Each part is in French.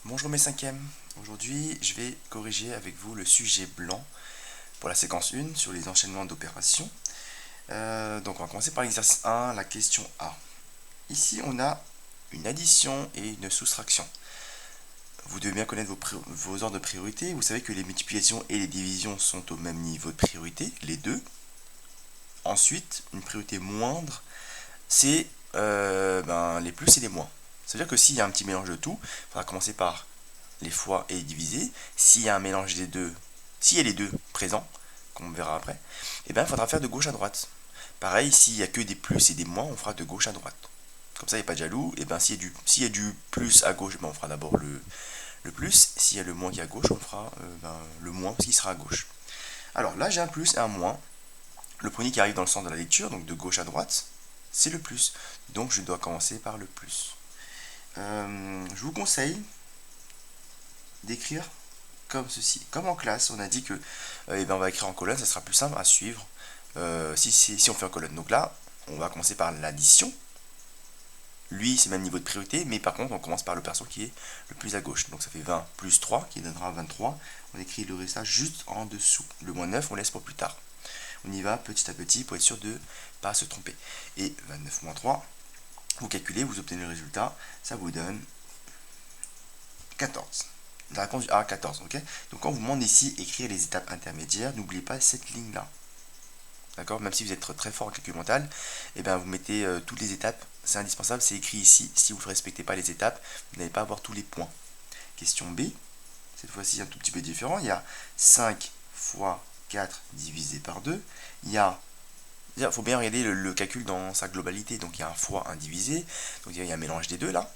Bonjour mes cinquièmes, aujourd'hui je vais corriger avec vous le sujet blanc pour la séquence 1 sur les enchaînements d'opérations. Donc on va commencer par l'exercice 1, la question A. Ici on a une addition et une soustraction. Vous devez bien connaître vos ordres de priorité. Vous savez que les multiplications et les divisions sont au même niveau de priorité, les deux. Ensuite, une priorité moindre, c'est les plus et les moins. Ça veut dire que s'il y a un petit mélange de tout, il faudra commencer par les fois et les diviser. S'il y a un mélange des deux, s'il y a les deux présents, comme on verra après, il faudra faire de gauche à droite. Pareil, s'il y a que des plus et des moins, on fera de gauche à droite. Comme ça, il n'y a pas de jaloux. Et s'il y a du plus à gauche, on fera d'abord le plus. S'il y a le moins qui est à gauche, on fera le moins parce qu'il sera à gauche. Alors là, j'ai un plus et un moins. Le premier qui arrive dans le sens de la lecture, donc de gauche à droite, c'est le plus. Donc je dois commencer par le plus. Je vous conseille d'écrire comme ceci. Comme en classe, on a dit que on va écrire en colonne, ça sera plus simple à suivre si on fait en colonne. Donc là, on va commencer par l'addition. Lui, c'est le même niveau de priorité, mais par contre, on commence par le perso qui est le plus à gauche. Donc ça fait 20 plus 3, qui donnera 23. On écrit le résultat juste en dessous. Le moins 9, on laisse pour plus tard. On y va petit à petit pour être sûr de ne pas se tromper. Et 29 moins 3, vous calculez, vous obtenez le résultat, ça vous donne 14. La réponse du A, 14, ok. Donc quand on vous demande ici écrire les étapes intermédiaires, n'oubliez pas cette ligne-là. D'accord. Même si vous êtes très fort en calcul mental, vous mettez toutes les étapes, c'est indispensable, c'est écrit ici. Si vous ne respectez pas les étapes, vous n'allez pas avoir tous les points. Question B, cette fois-ci un tout petit peu différent. Il y a 5 fois 4 divisé par 2. Il faut bien regarder le calcul dans sa globalité. Donc il y a un fois, un divisé. Donc il y a un mélange des deux là.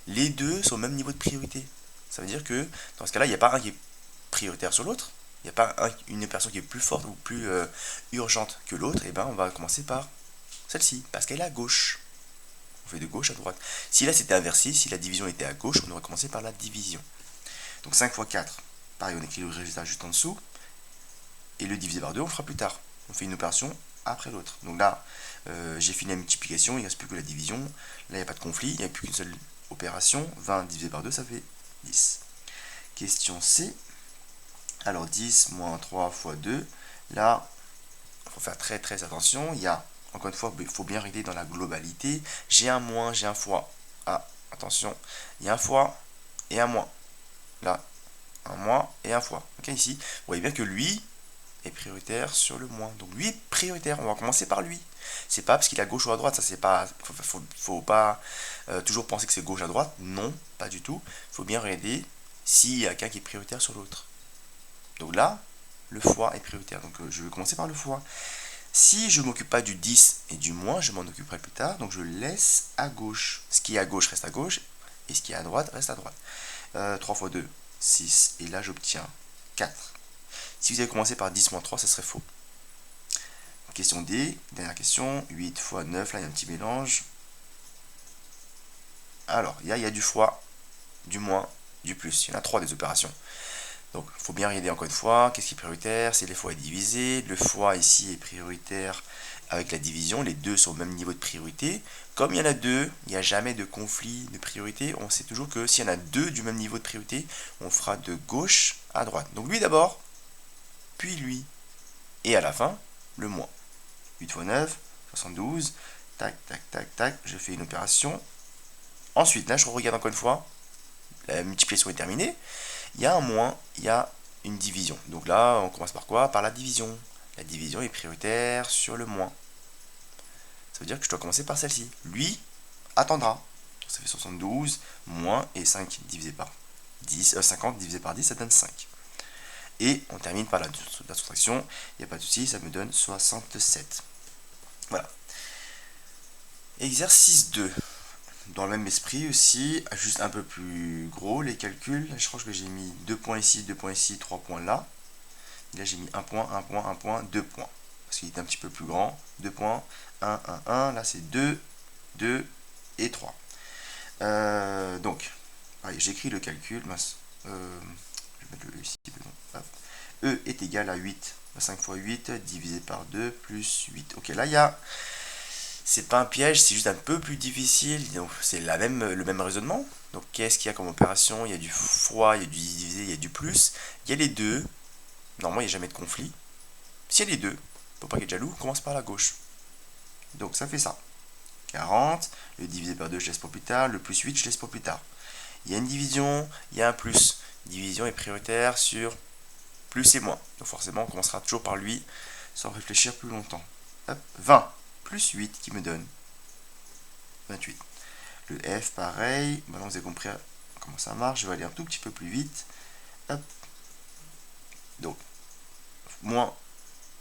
Les deux sont au même niveau de priorité. Ça veut dire que dans ce cas-là, il n'y a pas un qui est prioritaire sur l'autre. Il n'y a pas une opération qui est plus forte ou plus urgente que l'autre. Et on va commencer par celle-ci, parce qu'elle est à gauche. On fait de gauche à droite. Si là c'était inversé, si la division était à gauche, on aurait commencé par la division. Donc 5 fois 4, pareil, on écrit le résultat juste en dessous. Et le divisé par 2, on le fera plus tard. On fait une opération après l'autre. Donc là, j'ai fini la multiplication, il ne reste plus que la division. Là, il n'y a pas de conflit, il n'y a plus qu'une seule opération. 20 divisé par 2, ça fait 10. Question C. Alors 10 moins 3 fois 2. Là, il faut faire très attention. Il y a, encore une fois, il faut bien régler dans la globalité. J'ai un moins, j'ai un fois. Ah, attention. Il y a un fois et un moins. Là, un moins et un fois. Ok, ici, vous voyez bien que lui est prioritaire sur le moins. Donc lui est prioritaire. On va commencer par lui. C'est pas parce qu'il est à gauche ou à droite. Ça, c'est pas. Faut pas toujours penser que c'est gauche à droite. Non, pas du tout. Il faut bien regarder s'il y a quelqu'un qui est prioritaire sur l'autre. Donc là, le fois est prioritaire. Donc je vais commencer par le fois. Si je ne m'occupe pas du 10 et du moins, je m'en occuperai plus tard. Donc je laisse à gauche. Ce qui est à gauche reste à gauche. Et ce qui est à droite reste à droite. 3 fois 2, 6. Et là, j'obtiens 4. Si vous avez commencé par 10 moins 3, ça serait faux. Question D, dernière question. 8 fois 9, là, il y a un petit mélange. Alors, il y a du fois, du moins, du plus. Il y en a 3 des opérations. Donc, il faut bien regarder encore une fois, qu'est-ce qui est prioritaire? C'est les fois est divisé. Le fois ici est prioritaire avec la division. Les deux sont au même niveau de priorité. Comme il y en a deux, il n'y a jamais de conflit de priorité. On sait toujours que s'il y en a deux du même niveau de priorité, on fera de gauche à droite. Donc lui d'abord, puis lui. Et à la fin, le moins. 8 fois 9, 72. Tac, tac, je fais une opération. Ensuite, là, je regarde encore une fois. La multiplication est terminée. Il y a un moins, il y a une division. Donc là, on commence par quoi? Par la division. La division est prioritaire sur le moins. Ça veut dire que je dois commencer par celle-ci. Lui attendra. Ça fait 72, moins, et 5 divisé par 10, 50 divisé par 10, ça donne 5. Et on termine par la soustraction. Il n'y a pas de souci, ça me donne 67. Voilà. Exercice 2. Dans le même esprit aussi, juste un peu plus gros les calculs. Je crois que j'ai mis 2 points ici, 3 points là. Et là j'ai mis 1 point, 1 point, 1 point, 2 points. Parce qu'il est un petit peu plus grand. 2 points, 1, 1, 1. Là c'est 2, 2 et 3. Donc, j'écris le calcul. Je vais mettre le E ici. Hop. E est égal à 8. 5 fois 8 divisé par 2 plus 8. Ok, là il y a c'est pas un piège, c'est juste un peu plus difficile. Donc c'est le même raisonnement. Donc qu'est-ce qu'il y a comme opération? Il y a du fois, il y a du divisé, il y a du plus. Il y a les deux. Normalement, il n'y a jamais de conflit. S'il y a les deux, faut pas qu'il y ait de jaloux, on commence par la gauche. Donc ça fait ça. 40, le divisé par 2, je laisse pour plus tard. Le plus 8, je laisse pour plus tard. Il y a une division, il y a un plus. Division est prioritaire sur plus et moins. Donc forcément, on commencera toujours par lui, sans réfléchir plus longtemps. Hop, 20 plus 8 qui me donne 28. Le F, pareil. Maintenant, vous avez compris comment ça marche. Je vais aller un tout petit peu plus vite. Hop. Donc, moins,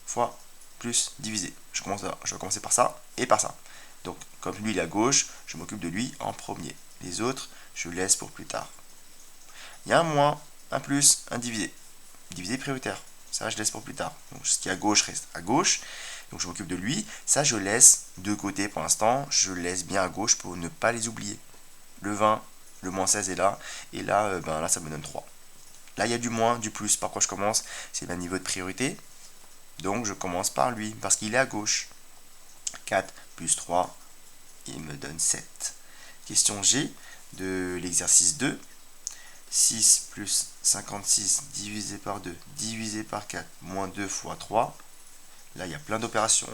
fois, plus, divisé. Je vais commencer par ça et par ça. Donc, comme lui, il est à gauche, je m'occupe de lui en premier. Les autres, je laisse pour plus tard. Il y a un moins, un plus, un divisé. Divisé prioritaire. Ça, je laisse pour plus tard. Donc, ce qui est à gauche reste à gauche. Donc, je m'occupe de lui. Ça, je laisse de côté pour l'instant. Je laisse bien à gauche pour ne pas les oublier. Le 20, le moins 16 est là. Et là, là, ça me donne 3. Là, il y a du moins, du plus. Par quoi je commence? C'est mon niveau de priorité. Donc, je commence par lui, parce qu'il est à gauche. 4 plus 3, il me donne 7. Question G de l'exercice 2. 6 plus 56 divisé par 2, divisé par 4, moins 2 fois 3. Là, il y a plein d'opérations.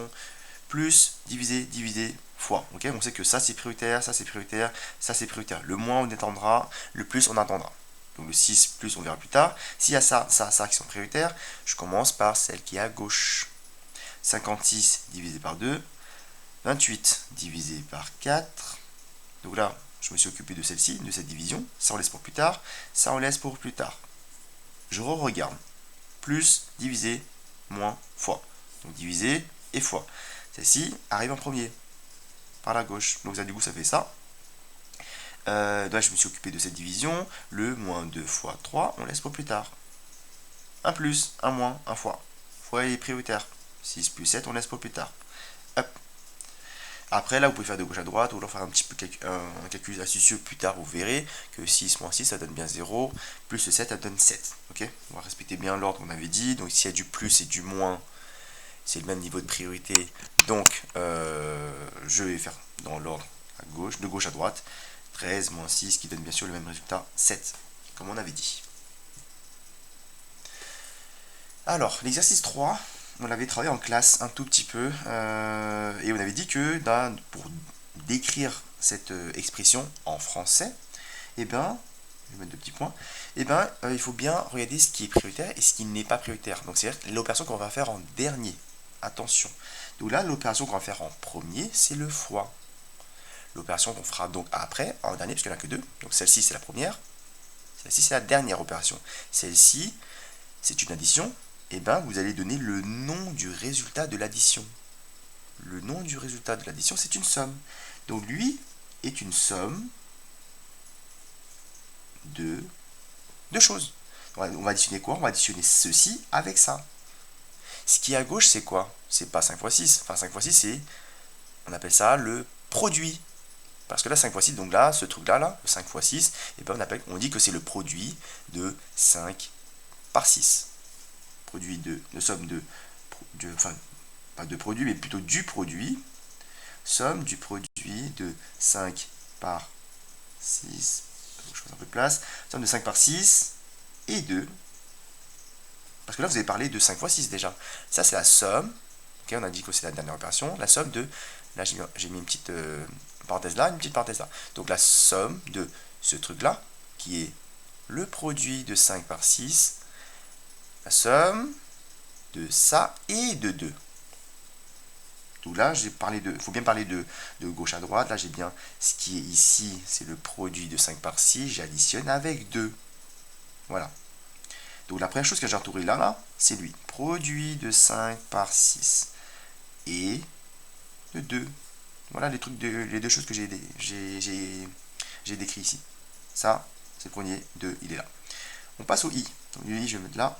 Plus, divisé, divisé, fois. Okay, on sait que ça, c'est prioritaire, ça, c'est prioritaire, ça, c'est prioritaire. Le moins, on attendra. Le plus, on attendra. Donc, le 6 plus, on verra plus tard. S'il y a ça, ça, ça qui sont prioritaires, je commence par celle qui est à gauche. 56 divisé par 2. 28 divisé par 4. Donc là, je me suis occupé de celle-ci, de cette division. Ça, on laisse pour plus tard. Ça, on laisse pour plus tard. Je regarde. Plus, divisé, moins, fois. Donc divisé et fois. Celle-ci arrive en premier, par la gauche. Donc ça, du coup, ça fait ça. Là, je me suis occupé de cette division. Le moins 2 fois 3, on laisse pour plus tard. Un plus, un moins, un fois. Fois est prioritaire. 6 plus 7, on laisse pour plus tard. Hop. Après, là, vous pouvez faire de gauche à droite, ou alors faire un petit peu un calcul astucieux plus tard, vous verrez que 6 moins 6, ça donne bien 0, plus 7, ça donne 7. Ok, on va respecter bien l'ordre qu'on avait dit. Donc, s'il y a du plus et du moins, c'est le même niveau de priorité. Donc, je vais faire dans l'ordre à gauche, de gauche à droite. 13 moins 6, qui donne bien sûr le même résultat, 7, comme on avait dit. Alors, l'exercice 3, on l'avait travaillé en classe un tout petit peu, et on avait dit que pour décrire cette expression en français, eh bien, je vais mettre deux petits points, eh bien, il faut bien regarder ce qui est prioritaire et ce qui n'est pas prioritaire. Donc, c'est-à-dire l'opération qu'on va faire en dernier. Attention. Donc là, l'opération qu'on va faire en premier, c'est le fois. L'opération qu'on fera donc après, en dernier, parce qu'il n'y en a que deux. Donc celle-ci, c'est la première. Celle-ci, c'est la dernière opération. Celle-ci, c'est une addition. Eh bien, vous allez donner le nom du résultat de l'addition. Le nom du résultat de l'addition, c'est une somme. Donc lui est une somme de deux choses. On va additionner quoi? On va additionner ceci avec ça. Ce qui est à gauche, c'est quoi? C'est pas 5 fois 6. Enfin, 5 fois 6, c'est, on appelle ça le produit. Parce que là, 5 fois 6, donc là, ce truc-là, le 5 fois 6, et ben on dit que c'est le produit de 5 par 6. Produit de somme enfin, pas de produit, mais plutôt du produit. Somme du produit de 5 par 6. Je fais un peu de place. Somme de 5 par 6 et 2. Parce que là, vous avez parlé de 5 fois 6 déjà. Ça, c'est la somme. Okay, on a dit que c'est la dernière opération. La somme de... Là, j'ai mis une petite parenthèse là, une petite parenthèse là. Donc, la somme de ce truc-là, qui est le produit de 5 par 6, la somme de ça et de 2. Donc là, j'ai parlé de... Il faut bien parler de gauche à droite. Là, j'ai bien... Ce qui est ici, c'est le produit de 5 par 6. J'additionne avec 2. Voilà. Donc la première chose que j'ai entouré là, c'est lui. Produit de 5 par 6 et de 2. Voilà les deux choses que j'ai décrit ici. Ça, c'est le premier, 2, il est là. On passe au i. Donc le i, je vais mettre là.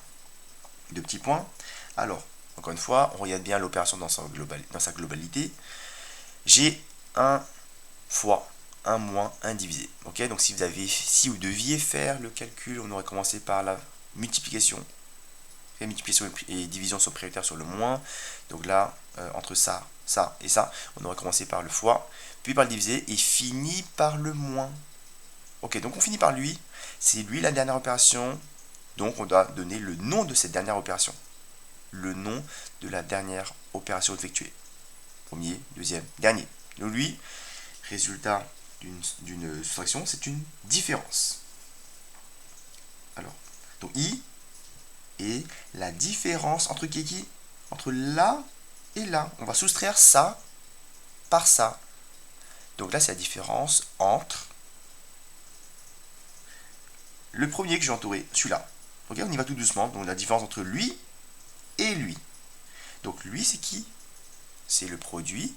Deux petits points. Alors, encore une fois, on regarde bien l'opération dans sa globalité. J'ai un fois, un moins, un divisé. Ok, donc si vous deviez faire le calcul, on aurait commencé par la multiplication. Et multiplication et division sont prioritaires sur le moins. Donc là, entre ça ça et ça. On aurait commencé par le fois, puis par le divisé et fini par le moins. Ok, donc on finit par lui. C'est lui la dernière opération. Donc on doit donner le nom de cette dernière opération. Le nom de la dernière opération effectuée. Premier, deuxième, dernier. Donc lui, résultat d'une soustraction, c'est une différence. Alors, donc I est la différence entre qui et qui? Entre là et là. On va soustraire ça par ça. Donc là, c'est la différence entre le premier que j'ai entouré, celui-là. Ok, on y va tout doucement. Donc la différence entre lui et lui. Donc lui, c'est qui? C'est le produit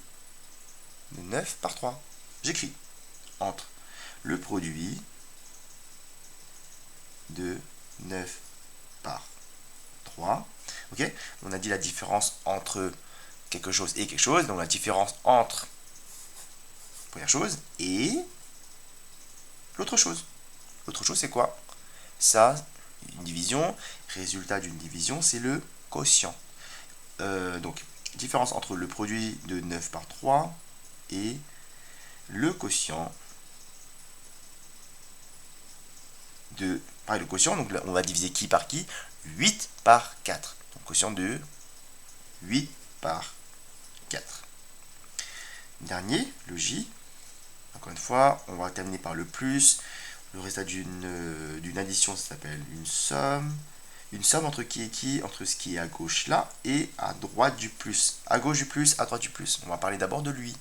de 9 par 3. J'écris entre le produit de 9 par 3. Ok, on a dit la différence entre quelque chose et quelque chose. Donc la différence entre première chose et l'autre chose. L'autre chose, c'est quoi? Ça, une division. Résultat d'une division, c'est le quotient. Donc, différence entre le produit de 9 par 3 et le quotient de... Pareil, le quotient, donc là, on va diviser qui par qui? 8 par 4. Donc, quotient de 8 par 4. Dernier, le J. Encore une fois, on va terminer par le plus. Le résultat d'une addition, ça s'appelle une somme. Une somme entre qui et qui? Entre ce qui est à gauche là et à droite du plus. À gauche du plus, à droite du plus. On va parler d'abord de lui.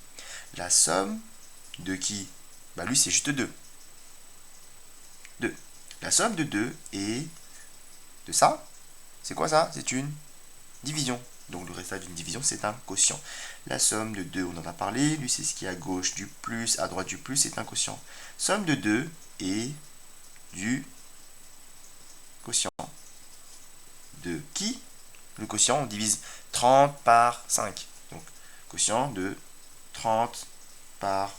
La somme de qui? Bah lui, c'est juste 2. 2. La somme de 2 et de ça, c'est quoi ça? C'est une division. Donc le résultat d'une division, c'est un quotient. La somme de 2, on en a parlé. Lui, c'est ce qui est à gauche du plus, à droite du plus, c'est un quotient. Somme de 2 et du quotient. De qui? Le quotient, on divise 30 par 5. Donc, quotient de 30 par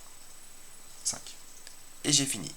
5. Et j'ai fini.